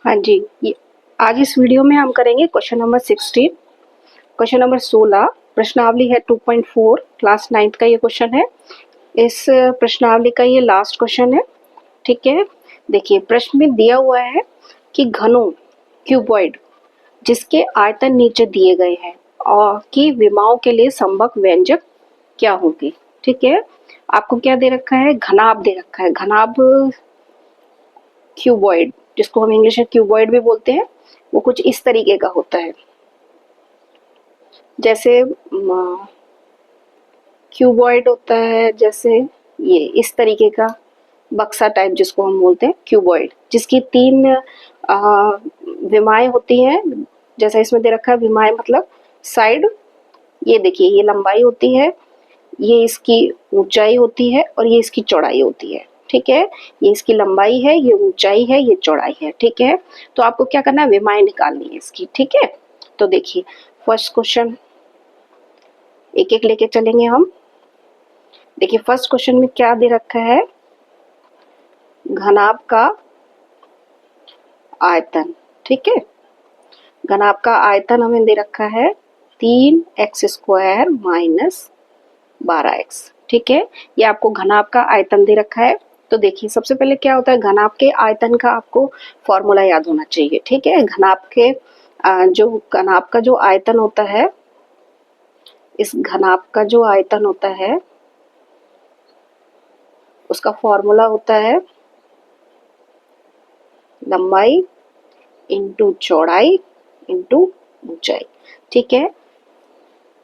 हाँ जी, आज इस वीडियो में हम करेंगे क्वेश्चन नंबर 16। क्वेश्चन नंबर 16 प्रश्नावली है 2.4 क्लास 9th का ये क्वेश्चन है। इस प्रश्नावली का ये लास्ट क्वेश्चन है। ठीक है, देखिए प्रश्न में दिया हुआ है कि घनों क्यूबॉइड जिसके आयतन नीचे दिए गए हैं और की विमाओं के लिए संभव व्यंजक क्या होंगे। ठीक है, आपको क्या दे रखा है, घनाभ दे रखा है। घनाभ क्यूबॉइड, जिसको हम इंग्लिश में क्यूबॉइड भी बोलते हैं, वो कुछ इस तरीके का होता है। जैसे क्यूबॉइड होता है, जैसे ये इस तरीके का बक्सा टाइप जिसको हम बोलते हैं क्यूबॉइड, जिसकी तीन विमाएं होती हैं। जैसा इसमें दे रखा है, विमाएं मतलब साइड। ये देखिए, ये लंबाई होती है, ये इसकी ऊंचाई होती है और ये इसकी चौड़ाई होती है। ठीक है, ये इसकी लंबाई है, ये ऊंचाई है, ये चौड़ाई है। ठीक है, तो आपको क्या करना है, विमाएं निकालनी है इसकी। ठीक है, तो देखिए फर्स्ट क्वेश्चन एक एक लेके चलेंगे हम। देखिए फर्स्ट क्वेश्चन में क्या दे रखा है, घनाभ का आयतन। ठीक है, घनाभ का आयतन हमें दे रखा है 3x² माइनस 12x। ठीक है, ये आपको घनाभ का आयतन दे रखा है। तो देखिए सबसे पहले क्या होता है, घनाभ के आयतन का आपको फॉर्मूला याद होना चाहिए। ठीक है, घनाभ के जो घनाभ का जो आयतन होता है, इस घनाभ का जो आयतन होता है उसका फॉर्मूला होता है लंबाई इंटू चौड़ाई इंटू ऊंचाई। ठीक है,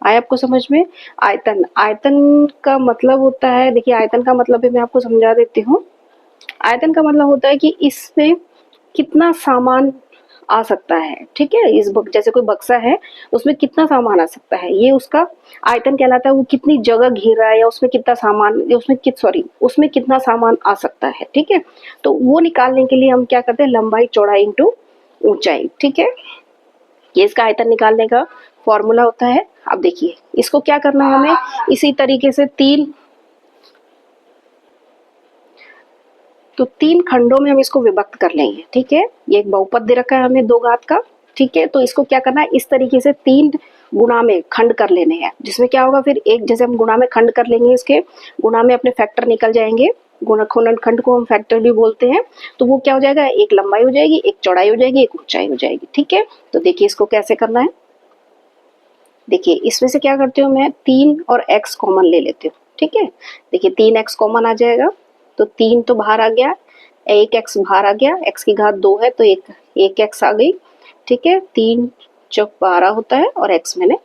आया आपको समझ में। आयतन, आयतन का मतलब होता है, देखिए आयतन का मतलब भी मैं आपको समझा देती हूँ। आयतन का मतलब होता है कि इसमें कितना सामान आ सकता है। ठीक है, इस जैसे कोई बक्सा है, उसमें कितना सामान आ सकता है, ये उसका आयतन कहलाता है। वो कितनी जगह घेर रहा है या उसमें कितना सामान, उसमें कितना सामान आ सकता है। ठीक है, तो वो निकालने के लिए हम क्या करते हैं, लंबाई चौड़ाई इंटू ऊंचाई। ठीक है, ये इसका आयतन निकालने का फॉर्मूला होता है। अब देखिए इसको क्या करना है हमें, इसी तरीके से तीन खंडों में हम इसको विभक्त कर लेंगे। ठीक है, ये एक बहुपद दे रखा है हमें 2 घात का। ठीक है, तो इसको क्या करना है, इस तरीके से 3 गुणा में खंड कर लेने हैं। जिसमें क्या होगा, फिर एक जैसे हम गुणा में खंड कर लेंगे, इसके गुणा में अपने फैक्टर निकल जाएंगे। गुणनखंड खंड को हम फैक्टर भी बोलते हैं। तो वो क्या हो जाएगा, एक लंबाई हो जाएगी, एक चौड़ाई हो जाएगी, एक ऊंचाई हो जाएगी। ठीक है, तो देखिए इसको कैसे करना है। देखिए इसमें से क्या करती हूँ मैं, 3 और x कॉमन ले लेती हूँ। ठीक है, देखिए 3x कॉमन आ जाएगा, तो 3 तो बाहर आ गया, एक x बाहर आ गया, x की घात 2 है तो एक x आ गई। ठीक है, 3 चौक 12 होता है और x मैंने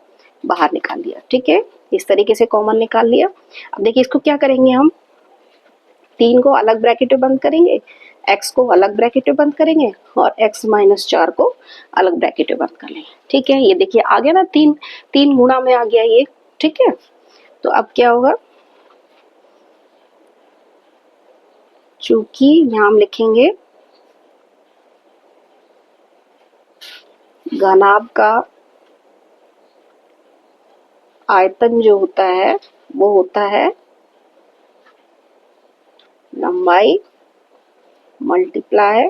बाहर निकाल लिया। ठीक है, इस तरीके से कॉमन निकाल लिया। अब देखिए इसको क्या करेंगे हम, 3 को अलग ब्रैकेट में बंद करेंगे, x को अलग ब्रैकेट में बंद करेंगे और x-4 को अलग ब्रैकेट में बंद कर लेंगे। ठीक है, ये देखिए आ गया ना, 3 गुणा में आ गया ये। ठीक है, तो अब क्या होगा, चूंकि यहां हम लिखेंगे घनाभ का आयतन जो होता है वो होता है लंबाई मल्टीप्लाई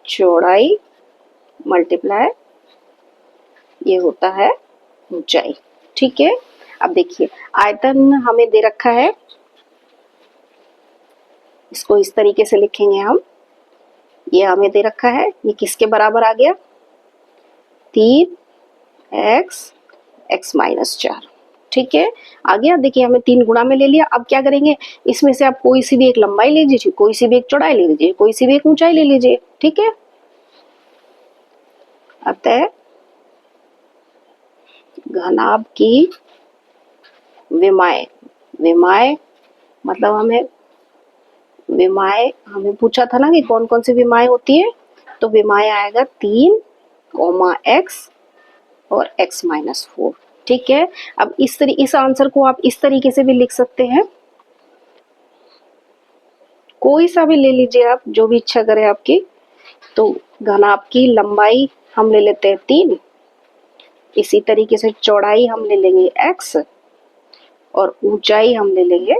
चौड़ाई मल्टीप्लाई ये होता है ऊंचाई। ठीक है, अब देखिए आयतन हमें दे रखा है, इसको इस तरीके से लिखेंगे हम। ये हमें दे रखा है, ये किसके बराबर आ गया, 3x x-4। ठीक है, आ गया। देखिए हमें 3 गुणा में ले लिया। अब क्या करेंगे, इसमें से आप कोई सी भी एक लंबाई ले लीजिए, कोई सी भी एक चौड़ाई ले लीजिए, कोई सी भी एक ऊंचाई ले लीजिए। ठीक है, अतः घनाभ की विमाएं, विमाएं मतलब हमें पूछा था ना कि कौन कौन सी विमाएं होती है, तो विमाएं आएगा 3, x और x-4। ठीक है, अब इस आंसर को आप इस तरीके से भी लिख सकते हैं, कोई सा भी ले लीजिए आप, जो भी इच्छा करे आपकी। तो घनाभ की लंबाई हम ले लेते हैं 3, इसी तरीके से चौड़ाई हम ले लेंगे x और ऊंचाई हम ले लेंगे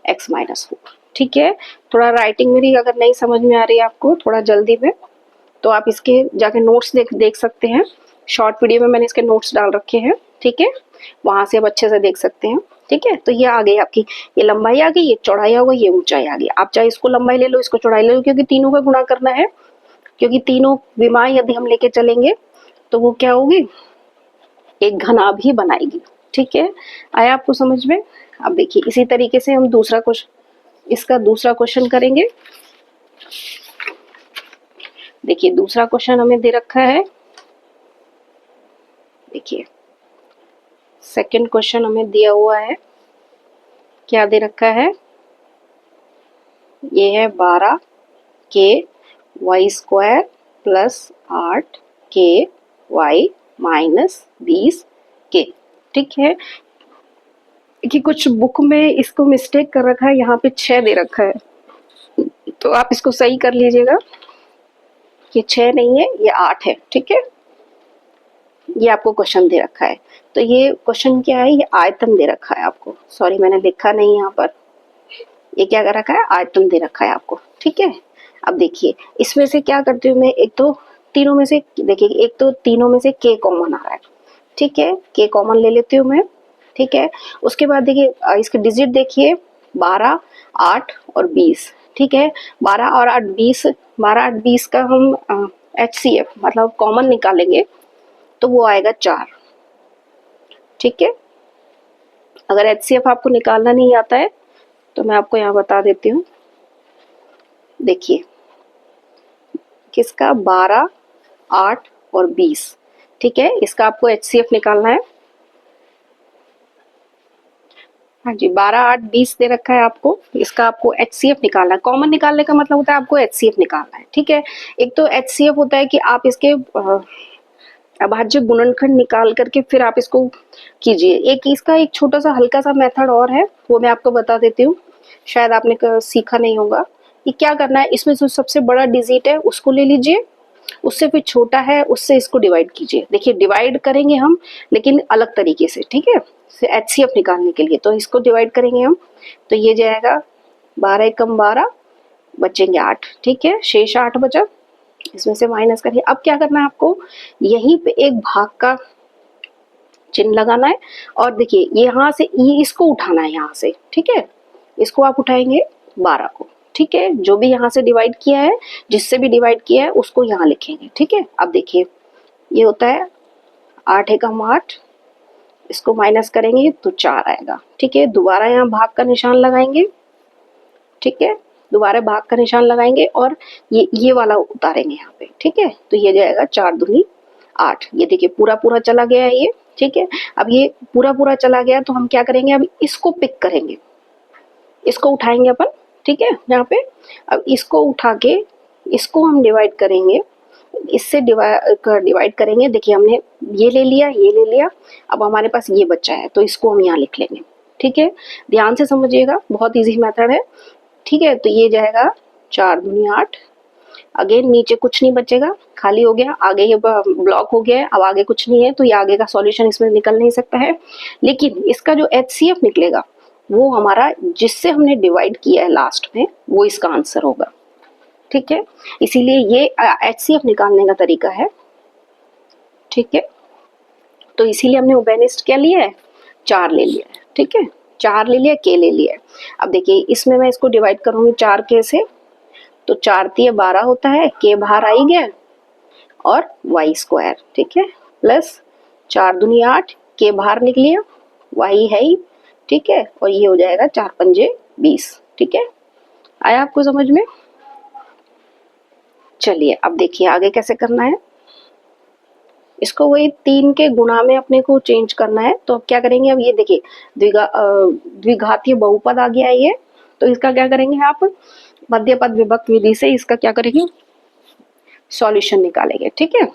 x-4। ठीक है। थोड़ा राइटिंग मेरी अगर नहीं समझ में आ रही है आपको थोड़ा जल्दी में, तो आप इसके जाके नोट्स देख सकते हैं। शॉर्ट वीडियो में मैंने इसके नोट्स डाल रखे हैं, ठीक है, वहां से आप अच्छे से देख सकते हैं। ठीक है, तो ये आ गई आपकी, ये लंबाई आ गई, ये चौड़ाई आ गई, ये ऊंचाई आ गई। आप चाहे इसको लंबाई ले लो, इसको चौड़ाई ले लो, क्योंकि तीनों का गुणा करना है, क्योंकि तीनों विमाएं यदि हम लेके चलेंगे तो वो क्या होगी, एक घनाभ ही बनाएगी। ठीक है, आया आपको समझ में। अब देखिए इसी तरीके से हम दूसरा क्वेश्चन, इसका दूसरा क्वेश्चन करेंगे। देखिए दूसरा क्वेश्चन हमें दे रखा है, देखिए सेकंड क्वेश्चन हमें दिया हुआ है, क्या दे रखा है, ये है 12 के वाई स्क्वायर प्लस 8 के वाई माइनस 20 के। ठीक है, कि कुछ बुक में इसको मिस्टेक कर रखा है, यहाँ पे 6 दे रखा है, तो आप इसको सही कर लीजिएगा, ये 6 नहीं है, ये 8 है। ठीक है, ये आपको क्वेश्चन दे रखा है, तो ये क्वेश्चन क्या है, ये आयतन दे रखा है आपको, सॉरी मैंने लिखा नहीं यहाँ पर, ये क्या कर रखा है, आयतन दे रखा है आपको। ठीक है, अब देखिए इसमें से क्या करती हूँ मैं, एक तो तीनों में से देखिए, एक तो तीनों में से के कॉमन आ रहा है, ठीक है, के कॉमन ले लेती हूँ मैं। ठीक है, उसके बाद देखिए इसके डिजिट देखिए 12, 8 और 20। ठीक है, 12 और 8 20, 12 8 20 का हम HCF मतलब कॉमन निकालेंगे तो वो आएगा 4। ठीक है, अगर HCF आपको निकालना नहीं आता है तो मैं आपको यहाँ बता देती हूँ, देखिए किसका 12, 8 और 20। ठीक है, इसका आपको HCF निकालना है। हाँ जी, 12, 8, 20 दे रखा है आपको, इसका आपको HCF निकालना है। कॉमन निकालने का मतलब होता है आपको HCF निकालना है। ठीक है, एक तो HCF होता है कि आप इसके अभाज्य गुणनखंड निकाल करके फिर आप इसको कीजिए। एक इसका एक छोटा सा हल्का सा मेथड और है, वो मैं आपको बता देती हूँ, शायद आपने सीखा नहीं होगा। कि क्या करना है, इसमें जो सबसे बड़ा डिजिट है उसको ले लीजिए, उससे फिर छोटा है उससे इसको डिवाइड कीजिए। देखिए डिवाइड करेंगे हम लेकिन अलग तरीके से, ठीक है, HCF निकालने के लिए। तो इसको डिवाइड करेंगे हम, तो ये जाएगा 12 कम 12, बचेंगे 8। ठीक है, शेष 8 बचा, इसमें से माइनस करिए। अब क्या करना है आपको, यहीं पे एक भाग का चिन्ह लगाना है, और देखिए यहाँ से ये इसको उठाना है यहाँ से। ठीक है, इसको आप उठाएंगे 12 को। ठीक है, जो भी यहाँ से डिवाइड किया है, जिससे भी डिवाइड किया है उसको यहाँ लिखेंगे। ठीक है, अब देखिए ये होता है 8 एकम 8, इसको माइनस करेंगे तो 4 आएगा। ठीक है, दोबारा यहाँ भाग का निशान लगाएंगे। ठीक है, दोबारा भाग का निशान लगाएंगे और ये वाला उतारेंगे यहाँ पे। ठीक है, तो ये जाएगा 4 दूनी 8। ये देखिए पूरा पूरा चला गया है ये। ठीक है, अब ये पूरा पूरा चला गया तो हम क्या करेंगे, अब इसको पिक करेंगे, इसको उठाएंगे अपन। ठीक है, यहाँ पे अब इसको उठा के इसको हम डिवाइड करेंगे, इससे डिवाइड करेंगे। देखिए हमने ये ले लिया, ये ले लिया, अब हमारे पास ये बचा है तो इसको हम यहाँ लिख लेंगे। ठीक है, ध्यान से समझिएगा, बहुत इजी मेथड है। ठीक है, तो ये जाएगा 4 दूनी 8, अगेन नीचे कुछ नहीं बचेगा, खाली हो गया, आगे ये ब्लॉक हो गया है, अब आगे कुछ नहीं है तो ये आगे का सॉल्यूशन इसमें निकल नहीं सकता है। लेकिन इसका जो HCF निकलेगा वो हमारा जिससे हमने डिवाइड किया है लास्ट में, वो इसका आंसर होगा। ठीक है, इसीलिए ये HCF निकालने का तरीका है। ठीक है, तो इसीलिए हमने उभयनिष्ठ क्या लिया है, 4 ले लिया है। ठीक है, 4 ले लिया, के ले लिया है। अब देखिए इसमें मैं इसको डिवाइड करूंगी 4 के से, तो 4 तिये 12 होता है, के बाहर आई गया, और वाई स्क्वायर। ठीक है, प्लस 4 दूनी 8, के बाहर निकलिए, वाई है ही। ठीक है, और ये हो जाएगा 4 पंजे 20। ठीक है, आया आपको समझ में। चलिए अब देखिए आगे कैसे करना है, इसको वही 3 के गुणा में अपने को चेंज करना है। तो अब क्या करेंगे, अब ये देखिए द्विघातीय बहुपद आ गया है ये, तो इसका क्या करेंगे आप, मध्य पद विभक्त विधि से इसका क्या करेंगे, सॉल्यूशन निकालेंगे। ठीक है,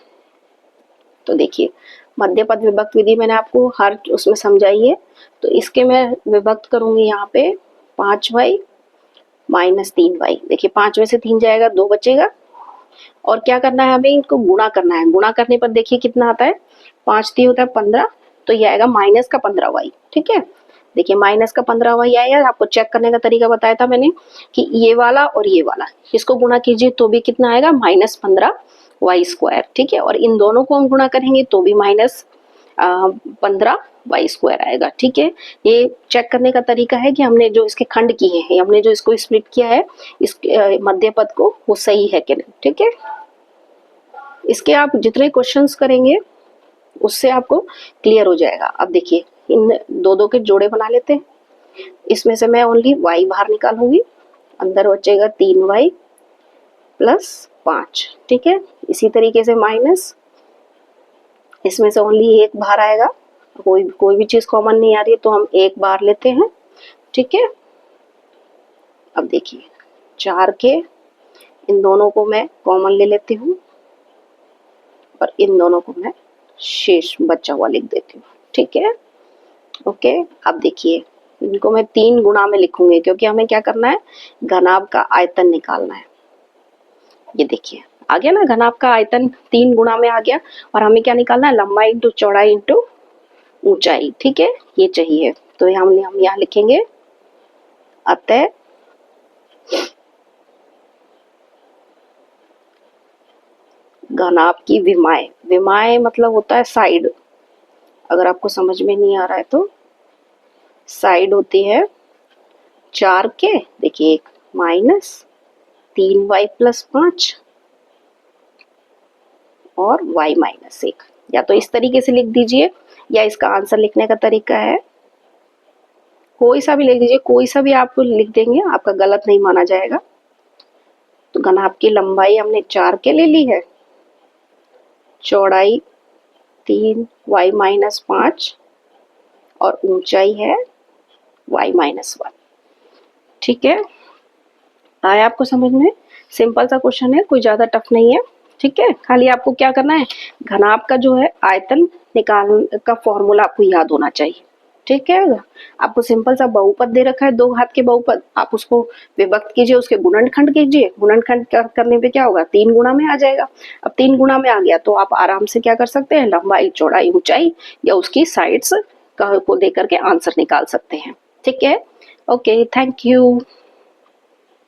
तो देखिए मध्य पद विभक्त विधि मैंने आपको हर उसमें समझाई है, तो इसके मैं विभक्त करूंगी यहाँ पे 5y माइनस 3y। देखिए 5 में से 3 जाएगा, 2 बचेगा, और क्या करना है हमें, इनको गुणा करना है। गुणा करने पर देखिए कितना आता है, 5 3 होता है 15, तो ये आएगा माइनस का 15y। ठीक है, देखिए माइनस का 15 वही आया, आपको चेक करने का तरीका बताया था मैंने कि ये वाला और ये वाला इसको गुणा कीजिए तो भी कितना आएगा, -15y²। ठीक है, और इन दोनों को हम गुणा करेंगे तो भी -15y² आएगा। ठीक है, ये चेक करने का तरीका है कि हमने जो इसके खंड किए हैं, हमने जो इसको स्प्लिट किया है इस मध्य पद को, वो सही है कि नहीं। ठीक है, इसके आप जितने क्वेश्चंस करेंगे उससे आपको क्लियर हो जाएगा। अब देखिए इन दो दो के जोड़े बना लेते हैं। इसमें से मैं ओनली y बाहर निकालूंगी, अंदर बचेगा 3y + 5। ठीक है, इसी तरीके से माइनस, इसमें से ओनली 1 बाहर आएगा, कोई भी चीज कॉमन नहीं आ रही है तो हम 1 बाहर लेते हैं। ठीक है, अब देखिए 4 के इन दोनों को मैं कॉमन ले लेती हूँ और इन दोनों को मैं शेष बचा हुआ लिख देती हूँ। ठीक है, ओके। अब देखिए इनको मैं 3 गुणा में लिखूंगी क्योंकि हमें क्या करना है, घनाभ का आयतन निकालना है। ये देखिए आ गया ना, घनाभ का आयतन 3 गुणा में आ गया, और हमें क्या निकालना है, लंबाई इंटू चौड़ाई इंटू ऊंचाई। ठीक है, ये चाहिए, तो हम यहाँ लिखेंगे अतः घनाभ की विमाएं, विमाएं मतलब होता है साइड, अगर आपको समझ में नहीं आ रहा है तो साइड होती है 4 के, देखिए एक -3y + 5 और y -1, या तो इस तरीके से लिख दीजिए, या इसका आंसर लिखने का तरीका है कोई सा भी लिख दीजिए, कोई सा भी आप लिख देंगे आपका गलत नहीं माना जाएगा। तो घनाभ की लंबाई हमने 4 के ले ली है, चौड़ाई 3y - 5 और ऊंचाई है y -1। ठीक है, आया आपको समझ में? सिंपल सा क्वेश्चन है, कोई ज्यादा टफ नहीं है। ठीक है, खाली आपको क्या करना है, घनाभ का जो है आयतन निकालने का फॉर्मूला आपको याद होना चाहिए। ठीक है, आपको सिंपल सा बहुपद दे रखा है, 2 घात के बहुपद, आप उसको विभक्त कीजिए, उसके गुणनखंड कीजिए, गुणनखंड करने पे क्या होगा, 3 गुणा में आ जाएगा। अब 3 गुणा में आ गया तो आप आराम से क्या कर सकते हैं, लंबाई चौड़ाई ऊंचाई या उसकी साइड्स को दे करके आंसर निकाल सकते हैं। ठीक है, ओके, थैंक यू।